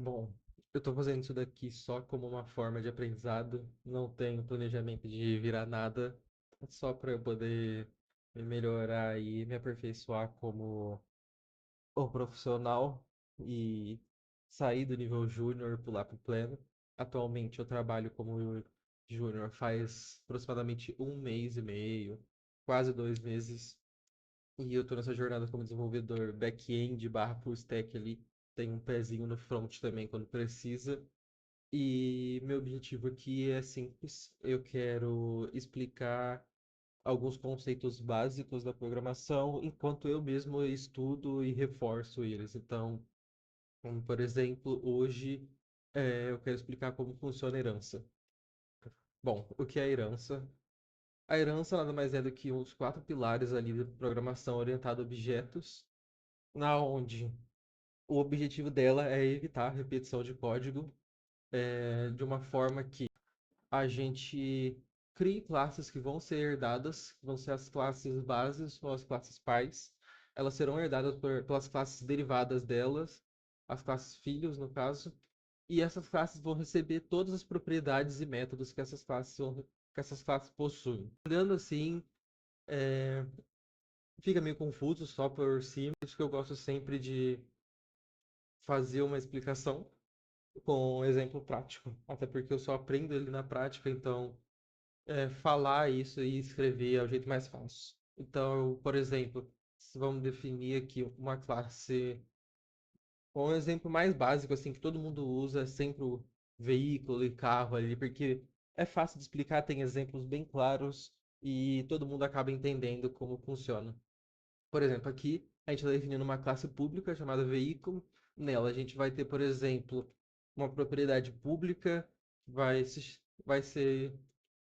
Bom, eu tô fazendo isso daqui só como uma forma de aprendizado, não tenho planejamento de virar nada, é só para eu poder me melhorar e me aperfeiçoar como o profissional e sair do nível júnior, pular para o pleno. Atualmente eu trabalho como júnior faz aproximadamente um mês e meio, quase 2 meses, e eu tô nessa jornada como desenvolvedor back-end barra full stack ali. Tem um pezinho no front também quando precisa. E meu objetivo aqui é simples. Eu quero explicar alguns conceitos básicos da programação enquanto eu mesmo estudo e reforço eles. Então, como por exemplo, hoje eu quero explicar como funciona a herança. Bom, o que é a herança? A herança nada mais é do que os quatro pilares ali da programação orientada a objetos, na onde o objetivo dela é evitar a repetição de código de uma forma que a gente crie classes que vão ser herdadas, que vão ser as classes bases ou as classes pais. Elas serão herdadas pelas classes derivadas delas, as classes filhos, no caso, e essas classes vão receber todas as propriedades e métodos que que essas classes possuem. Olhando assim, é, fica meio confuso só por cima, por isso que eu gosto sempre de fazer uma explicação com um exemplo prático, até porque eu só aprendo ele na prática, então falar isso e escrever é o jeito mais fácil. Então, por exemplo, se vamos definir aqui uma classe, um exemplo mais básico assim que todo mundo usa é sempre o veículo e carro ali, porque é fácil de explicar, tem exemplos bem claros e todo mundo acaba entendendo como funciona. Por exemplo, aqui a gente está definindo uma classe pública chamada veículo. Nela a gente vai ter, por exemplo, uma propriedade pública, vai, se, vai ser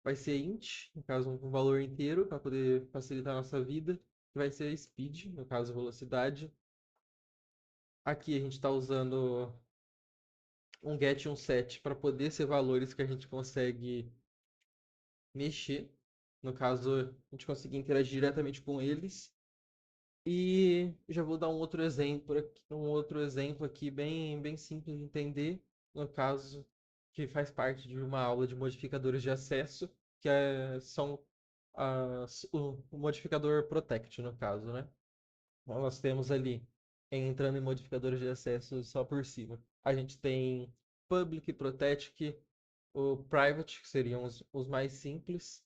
vai ser int, no caso um valor inteiro, para poder facilitar a nossa vida, que vai ser speed, no caso velocidade. Aqui a gente está usando um get e um set para poder ser valores que a gente consegue mexer. No caso, a gente conseguir interagir diretamente com eles. E já vou dar um outro exemplo aqui bem simples de entender, no caso que faz parte de uma aula de modificadores de acesso, são o modificador protect, no caso, né? Então, nós temos ali, entrando em modificadores de acesso só por cima, a gente tem public, protect, o private, que seriam os mais simples,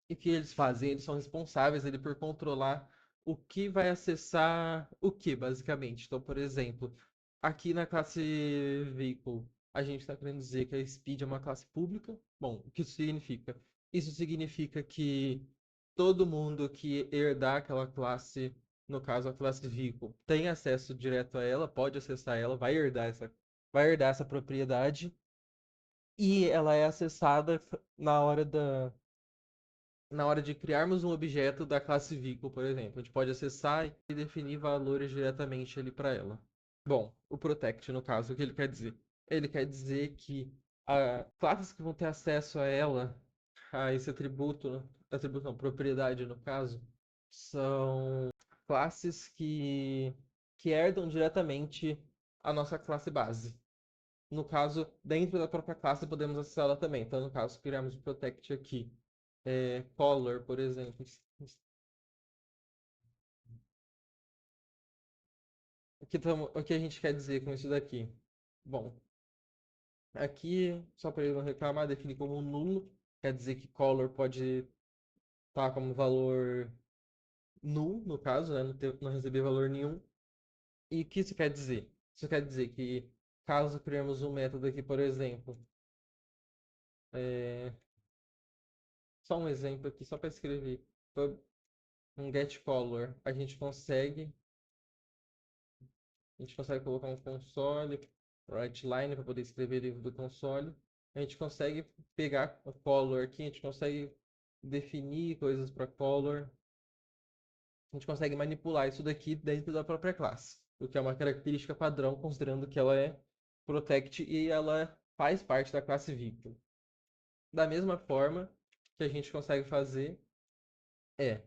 e o que eles fazem? Eles são responsáveis ali por controlar o que vai acessar o que, basicamente. Então, por exemplo, aqui na classe vehicle, a gente está querendo dizer que a speed é uma classe pública. Bom, o que isso significa? Isso significa que todo mundo que herdar aquela classe, no caso a classe vehicle, tem acesso direto a ela, pode acessar ela, vai herdar essa propriedade e ela é acessada na hora na hora de criarmos um objeto da classe vehicle, por exemplo. A gente pode acessar e definir valores diretamente ali para ela. Bom, o protect, no caso, o que ele quer dizer? Ele quer dizer que classes que vão ter acesso a ela, a esse atributo não, propriedade no caso, são classes que herdam diretamente a nossa classe base. No caso, dentro da própria classe podemos acessá-la também. Então, no caso, criamos o protect aqui color, por exemplo. O que a gente quer dizer com isso daqui? Bom, aqui, só para ele não reclamar, definir como nulo, quer dizer que color pode estar como valor null, no caso, né? Não receber valor nenhum. E o que isso quer dizer? Isso quer dizer que caso criemos um método aqui, por exemplo, é, só um exemplo aqui, só para escrever, um getColor, a gente consegue colocar um console, writeline para poder escrever dentro do console. A gente consegue pegar o color aqui, a gente consegue definir coisas para color. A gente consegue manipular isso daqui dentro da própria classe, o que é uma característica padrão, considerando que ela é protect e ela faz parte da classe Victim. Da mesma forma que a gente consegue fazer é,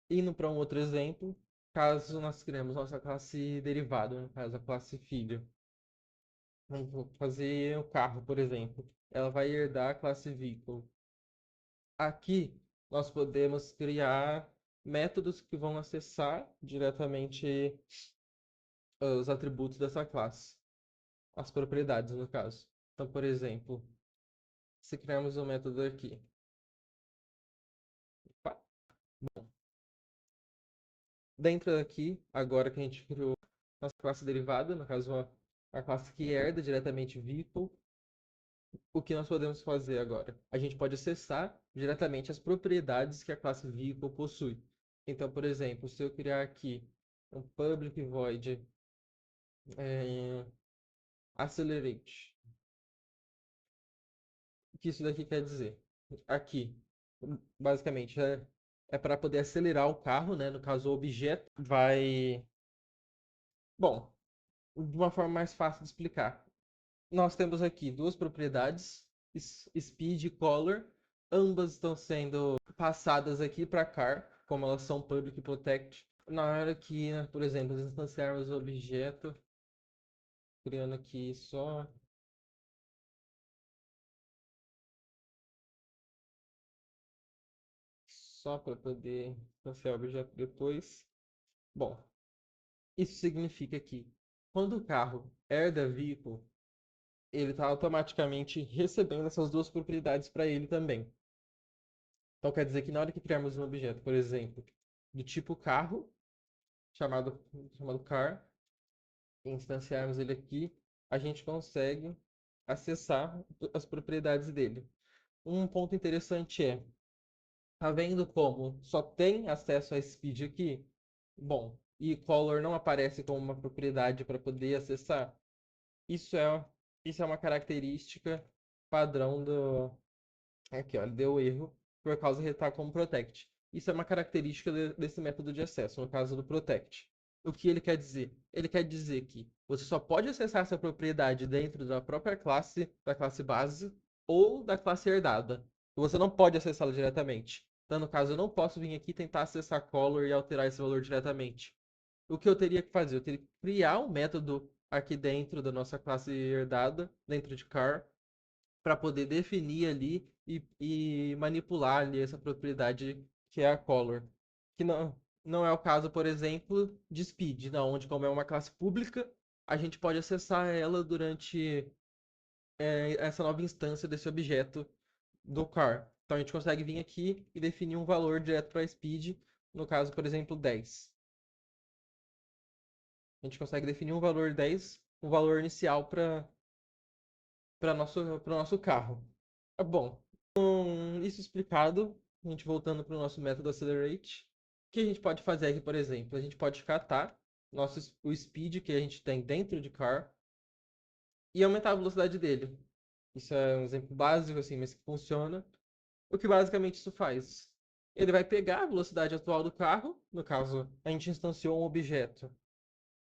indo para um outro exemplo, caso nós criemos nossa classe derivada, no caso a classe filho. Vou fazer o carro, por exemplo. Ela vai herdar a classe vehicle. Aqui nós podemos criar métodos que vão acessar diretamente os atributos dessa classe, as propriedades, no caso. Então, por exemplo, se criarmos um método aqui, opa, dentro daqui, agora que a gente criou nossa classe derivada, no caso a classe que herda diretamente vehicle, o que nós podemos fazer agora? A gente pode acessar diretamente as propriedades que a classe vehicle possui. Então, por exemplo, se eu criar aqui um public void accelerate, o que isso daqui quer dizer? Aqui, basicamente, é para poder acelerar o carro, né? No caso, o objeto vai. Bom, de uma forma mais fácil de explicar. Nós temos aqui duas propriedades, speed e color. Ambas estão sendo passadas aqui para car, como elas são public protect. Na hora que, né, por exemplo, instanciarmos o objeto, criando aqui só para poder instanciar o objeto depois. Bom, isso significa que quando o carro herda vehicle, ele está automaticamente recebendo essas duas propriedades para ele também. Então quer dizer que na hora que criarmos um objeto, por exemplo, do tipo carro, chamado car, e instanciarmos ele aqui, a gente consegue acessar as propriedades dele. Um ponto interessante tá vendo como só tem acesso a speed aqui? Bom, e color não aparece como uma propriedade para poder acessar? Isso é, isso é uma característica padrão do. Aqui, ó, ele deu erro por causa de ele estar como protect. Isso é uma característica desse método de acesso, no caso do protect. O que ele quer dizer? Ele quer dizer que você só pode acessar essa propriedade dentro da própria classe, da classe base, ou da classe herdada. Você não pode acessá-la diretamente. Então, no caso, eu não posso vir aqui tentar acessar color e alterar esse valor diretamente. O que eu teria que fazer? Eu teria que criar um método aqui dentro da nossa classe herdada, dentro de car, para poder definir ali e manipular ali essa propriedade que é a color. Que não é o caso, por exemplo, de speed, na onde como é uma classe pública, a gente pode acessar ela durante essa nova instância desse objeto do car. Então a gente consegue vir aqui e definir um valor direto para speed, no caso, por exemplo, 10. A gente consegue definir um valor 10, um valor inicial para nosso carro. Bom, com isso explicado, a gente voltando para o nosso método Accelerate, o que a gente pode fazer aqui, por exemplo? A gente pode catar o speed que a gente tem dentro de car e aumentar a velocidade dele. Isso é um exemplo básico, assim, mas que funciona. O que basicamente isso faz? Ele vai pegar a velocidade atual do carro, no caso, a gente instanciou um objeto.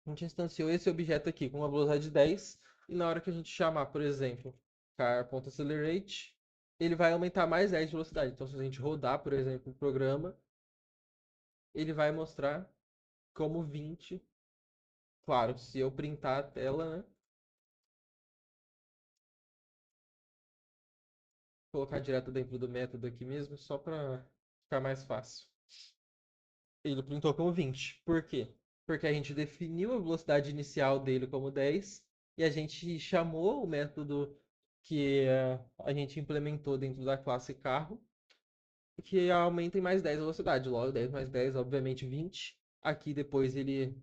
A gente instanciou esse objeto aqui com uma velocidade de 10, e na hora que a gente chamar, por exemplo, car.accelerate, ele vai aumentar mais 10 de velocidade. Então, se a gente rodar, por exemplo, o programa, ele vai mostrar como 20. Claro, se eu printar a tela, né? Colocar direto dentro do método aqui mesmo, só para ficar mais fácil. Ele printou como 20. Por quê? Porque a gente definiu a velocidade inicial dele como 10 e a gente chamou o método que a gente implementou dentro da classe carro, que aumenta em mais 10 a velocidade. Logo, 10 mais 10, obviamente 20. Aqui depois ele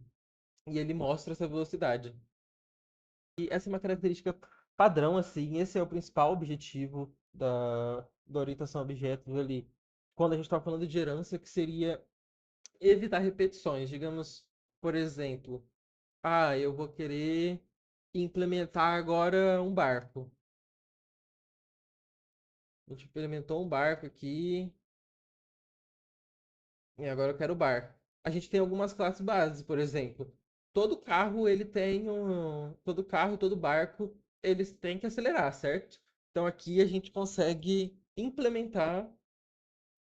mostra essa velocidade. E essa é uma característica padrão, assim. Esse é o principal objetivo da orientação a objetos ali. Quando a gente está falando de herança, que seria evitar repetições. Digamos, por exemplo, eu vou querer implementar agora um barco. A gente implementou um barco aqui e agora eu quero barco. A gente tem algumas classes bases, por exemplo. Todo carro, ele tem todo carro, todo barco, eles têm que acelerar, certo? Então aqui a gente consegue implementar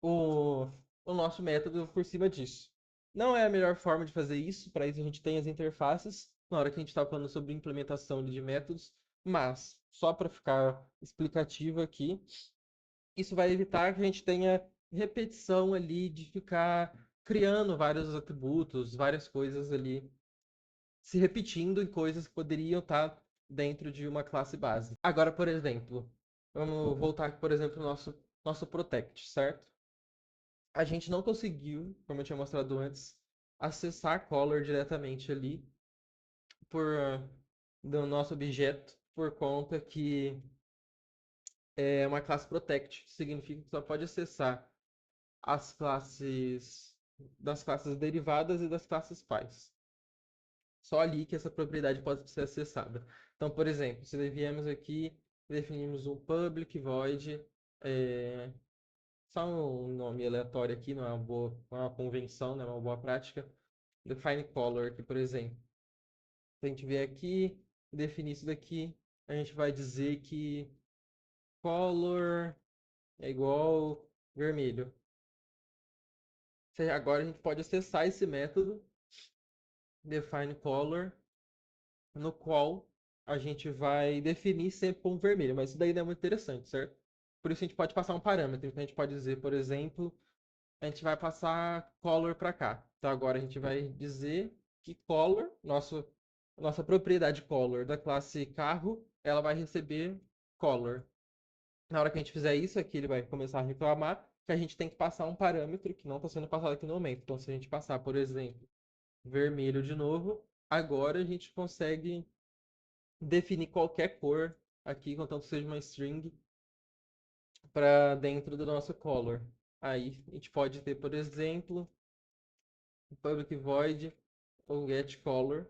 o, o nosso método por cima disso. Não é a melhor forma de fazer isso, para isso a gente tem as interfaces. Na hora que a gente está falando sobre implementação de métodos, Mas, só para ficar explicativo aqui, isso vai evitar que a gente tenha repetição ali de ficar criando vários atributos, várias coisas ali, se repetindo em coisas que poderiam estar dentro de uma classe base. Agora, por exemplo, vamos voltar aqui, por exemplo, no nosso Protect, certo? A gente não conseguiu, como eu tinha mostrado antes, acessar a color diretamente ali por do nosso objeto por conta que é uma classe protect. Significa que só pode acessar as classes das classes derivadas e das classes pais. Só ali que essa propriedade pode ser acessada. Então, por exemplo, se viemos aqui e definimos um public void, é, só um nome aleatório aqui, não é uma convenção, não é uma boa prática. Define color aqui, por exemplo. Se a gente vier aqui, definir isso daqui, a gente vai dizer que color é igual vermelho. Agora a gente pode acessar esse método define color, no qual a gente vai definir sempre como vermelho, mas isso daí não é muito interessante, certo? Por isso a gente pode passar um parâmetro. Então a gente pode dizer, por exemplo, a gente vai passar color para cá. Então agora a gente vai dizer que color, nossa propriedade color da classe carro, ela vai receber color. Na hora que a gente fizer isso aqui, ele vai começar a reclamar que a gente tem que passar um parâmetro que não está sendo passado aqui no momento. Então, se a gente passar, por exemplo, vermelho de novo, agora a gente consegue definir qualquer cor aqui, contanto que seja uma string, para dentro do nosso color. Aí a gente pode ter, por exemplo, public void ou get color,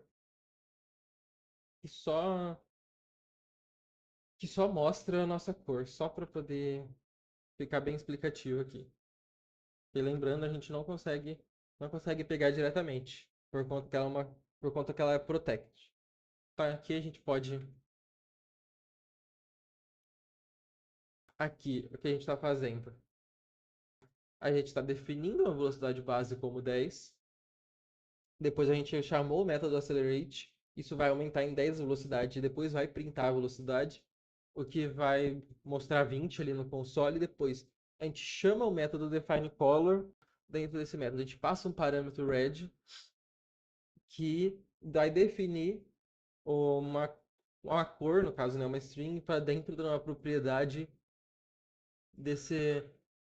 que só que só mostra a nossa cor, só para poder ficar bem explicativo aqui. E lembrando, a gente não consegue pegar diretamente, por conta que ela é protect. Tá, aqui a gente pode aqui o que a gente está fazendo. A gente está definindo uma velocidade base como 10. Depois a gente chamou o método accelerate. Isso vai aumentar em 10 a velocidade e depois vai printar a velocidade, o que vai mostrar 20 ali no console. Depois a gente chama o método define color. Dentro desse método a gente passa um parâmetro red que vai definir uma, uma cor, no caso, né, uma string, para dentro de uma propriedade desse,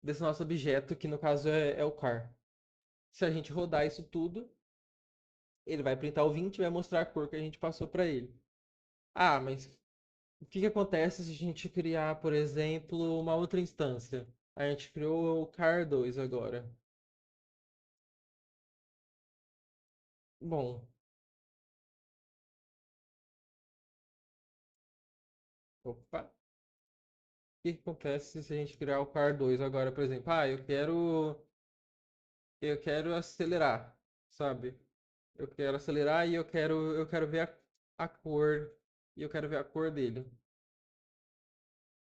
desse nosso objeto, que no caso é o car. Se a gente rodar isso tudo, ele vai printar o 20 e vai mostrar a cor que a gente passou para ele. Ah, mas o que acontece se a gente criar, por exemplo, uma outra instância? A gente criou o car2 agora. Bom, opa. O que acontece se a gente criar o car2 agora, por exemplo? Ah, eu quero acelerar, sabe? Eu quero acelerar e eu quero ver a cor e eu quero ver a cor dele.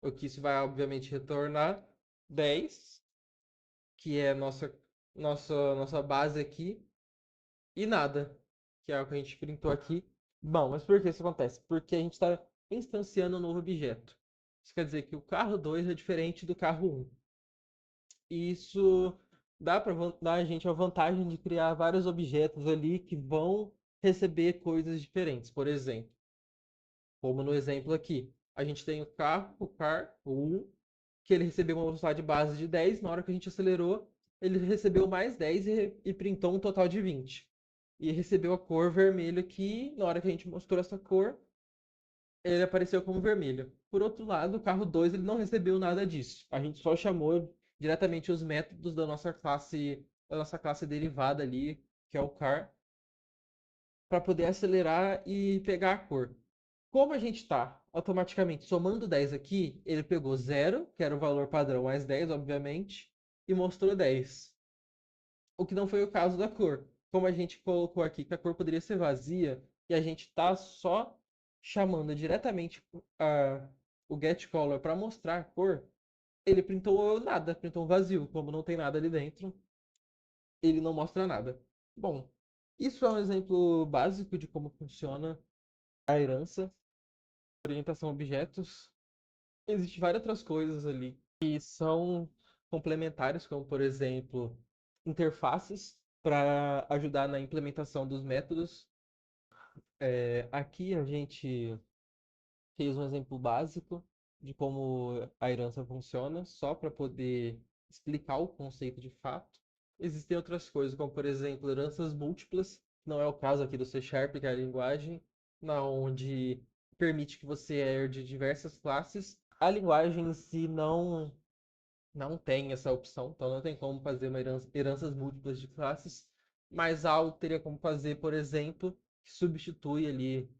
O que isso vai obviamente retornar 10, que é nossa base aqui, e nada, que é o que a gente printou aqui. Bom, mas por que isso acontece? Porque a gente está instanciando um novo objeto. Isso quer dizer que o carro 2 é diferente do carro 1. E isso dá para dar a gente a vantagem de criar vários objetos ali que vão receber coisas diferentes. Por exemplo, como no exemplo aqui, a gente tem o carro, o car, o 1, que ele recebeu uma velocidade base de 10. Na hora que a gente acelerou, ele recebeu mais 10 e printou um total de 20. E recebeu a cor vermelho aqui. Na hora que a gente mostrou essa cor, ele apareceu como vermelho. Por outro lado, o carro 2 ele não recebeu nada disso. A gente só chamou diretamente os métodos da nossa classe derivada ali, que é o car, para poder acelerar e pegar a cor. Como a gente está automaticamente somando 10 aqui, ele pegou 0, que era o valor padrão, mais 10, obviamente, e mostrou 10. O que não foi o caso da cor. Como a gente colocou aqui que a cor poderia ser vazia, e a gente está só chamando diretamente o getColor para mostrar a cor, ele printou nada, printou um vazio. Como não tem nada ali dentro, ele não mostra nada. Bom, isso é um exemplo básico de como funciona a herança. orientação a objetos, existem várias outras coisas ali que são complementares, como por exemplo, interfaces para ajudar na implementação dos métodos. Aqui a gente fez um exemplo básico de como a herança funciona, só para poder explicar o conceito de fato. Existem outras coisas, como por exemplo, heranças múltiplas, não é o caso aqui do C Sharp, que é a linguagem, na onde permite que você herde diversas classes. A linguagem em si não tem essa opção, então não tem como fazer uma heranças múltiplas de classes, mas algo teria como fazer, por exemplo, que substitui ali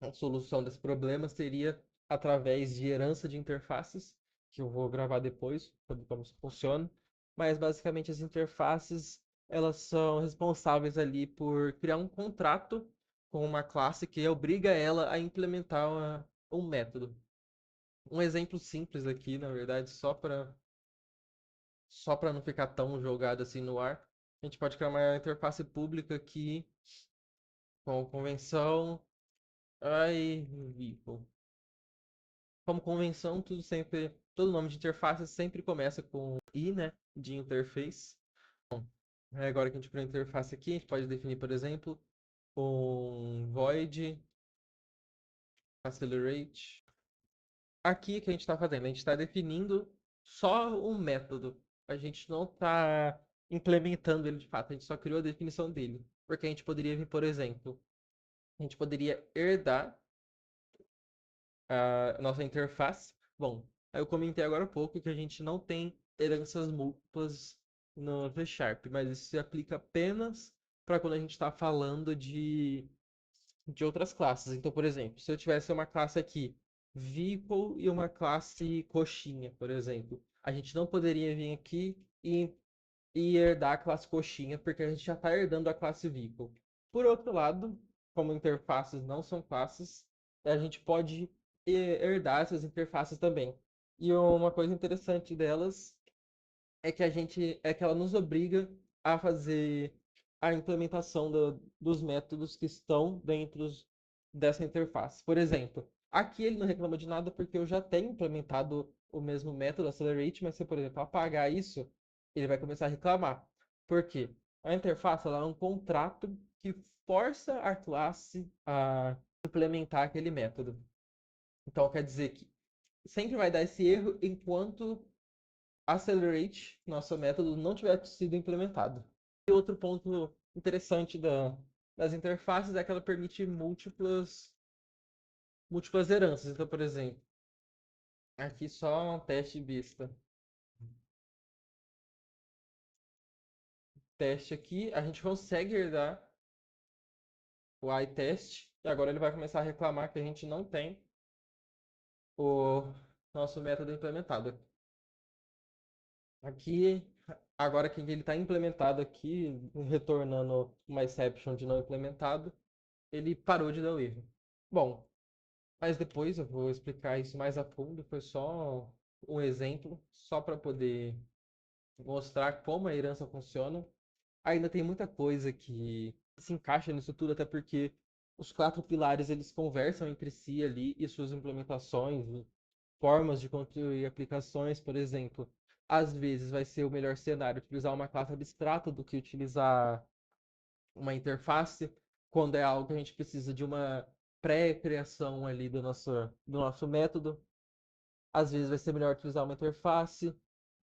a solução desse problema seria através de herança de interfaces, que eu vou gravar depois, sobre como isso funciona. Mas basicamente as interfaces, elas são responsáveis ali por criar um contrato com uma classe que obriga ela a implementar um método. Um exemplo simples aqui, na verdade, só para não ficar tão jogado assim no ar, a gente pode criar uma interface pública aqui com convenção. Ai, vehicle. Como convenção, todo nome de interface sempre começa com I, né, de interface. Agora que a gente criou a interface aqui, a gente pode definir, por exemplo, um void accelerate. Aqui que a gente está fazendo, a gente está definindo só um método. A gente não está implementando ele de fato, a gente só criou a definição dele. Porque a gente poderia vir, por exemplo, a gente poderia herdar a nossa interface. Bom, aí eu comentei agora há pouco que a gente não tem heranças múltiplas no C Sharp, mas isso se aplica apenas para quando a gente está falando de outras classes. Então, por exemplo, se eu tivesse uma classe aqui, vehicle, e uma classe coxinha, por exemplo, a gente não poderia vir aqui e herdar a classe coxinha, porque a gente já está herdando a classe vehicle. Por outro lado, como interfaces não são classes, a gente pode herdar essas interfaces também. E uma coisa interessante delas é que ela nos obriga a fazer a implementação dos métodos que estão dentro dessa interface. Por exemplo, aqui ele não reclama de nada porque eu já tenho implementado o mesmo método accelerate, mas se, por exemplo, apagar isso, ele vai começar a reclamar. Por quê? A interface ela é um contrato que força a classe a implementar aquele método. Então quer dizer que sempre vai dar esse erro enquanto accelerate, nosso método, não tiver sido implementado. E outro ponto interessante das interfaces é que ela permite múltiplas heranças. Então, por exemplo, aqui só um teste vista. Teste aqui, a gente consegue herdar o iTest, e agora ele vai começar a reclamar que a gente não tem o nosso método implementado. Aqui, agora que ele está implementado aqui, retornando uma exception de não implementado, ele parou de dar o erro. Bom, mas depois eu vou explicar isso mais a fundo. Foi só um exemplo, só para poder mostrar como a herança funciona. Ainda tem muita coisa que se encaixa nisso tudo, até porque os quatro pilares eles conversam entre si ali e suas implementações, e formas de construir aplicações, por exemplo. Às vezes vai ser o melhor cenário utilizar uma classe abstrata do que utilizar uma interface, quando é algo que a gente precisa de uma pré-criação ali do nosso método. Às vezes vai ser melhor utilizar uma interface.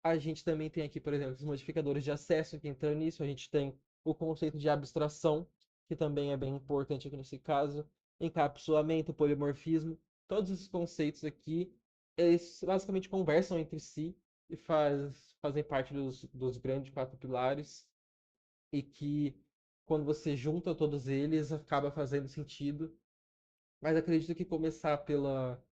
A gente também tem aqui, por exemplo, os modificadores de acesso que entram nisso. A gente tem o conceito de abstração, que também é bem importante aqui nesse caso. Encapsulamento, polimorfismo. Todos esses conceitos aqui, eles basicamente conversam entre si e fazem parte dos grandes quatro pilares e que quando você junta todos eles acaba fazendo sentido. Mas acredito que começar pela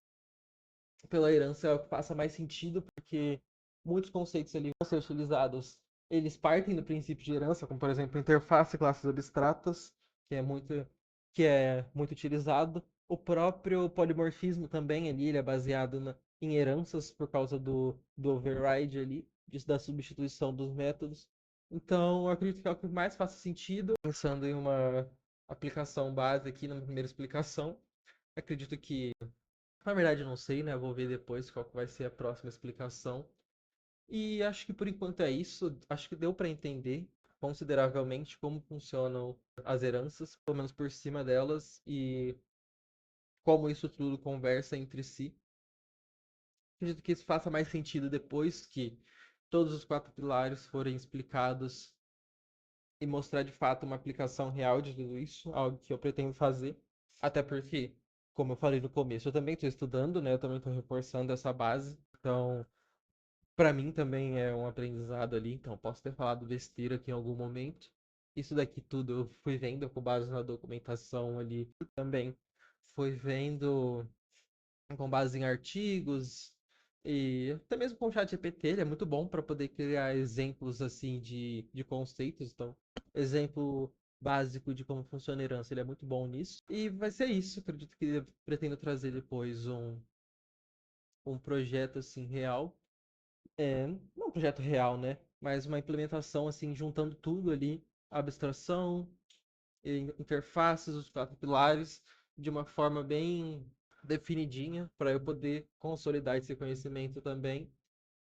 herança é o que faça mais sentido, porque muitos conceitos ali vão ser utilizados, eles partem do princípio de herança, como por exemplo interface, classes abstratas, que é muito utilizado. O próprio polimorfismo também ali, ele é baseado em heranças por causa do override ali, da substituição dos métodos. Então, eu acredito que é o que mais faça sentido, pensando em uma aplicação base aqui na primeira explicação. Acredito que Na verdade, eu não sei, né? Eu vou ver depois qual que vai ser a próxima explicação. E acho que por enquanto é isso. Acho que deu para entender consideravelmente como funcionam as heranças, pelo menos por cima delas, e como isso tudo conversa entre si. Acredito que isso faça mais sentido depois que todos os quatro pilares forem explicados e mostrar de fato uma aplicação real de tudo isso, algo que eu pretendo fazer. Até porque, como eu falei no começo, eu também estou estudando, né? Eu também estou reforçando essa base. Então, para mim também é um aprendizado ali. Então, posso ter falado besteira aqui em algum momento. Isso daqui tudo eu fui vendo com base na documentação ali também. Fui vendo com base em artigos e até mesmo com o ChatGPT, ele é muito bom para poder criar exemplos assim de conceitos. Então, exemplo básico de como funciona a herança, ele é muito bom nisso. E vai ser isso, acredito que eu pretendo trazer depois um projeto assim real. Não um projeto real, né? Mas uma implementação assim, juntando tudo ali, abstração, interfaces, os quatro pilares, de uma forma bem definidinha, para eu poder consolidar esse conhecimento também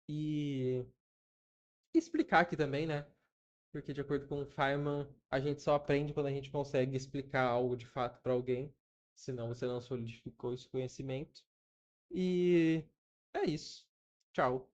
e explicar aqui também, né? Porque, de acordo com o Feynman, a gente só aprende quando a gente consegue explicar algo de fato para alguém, senão você não solidificou esse conhecimento. E é isso. Tchau.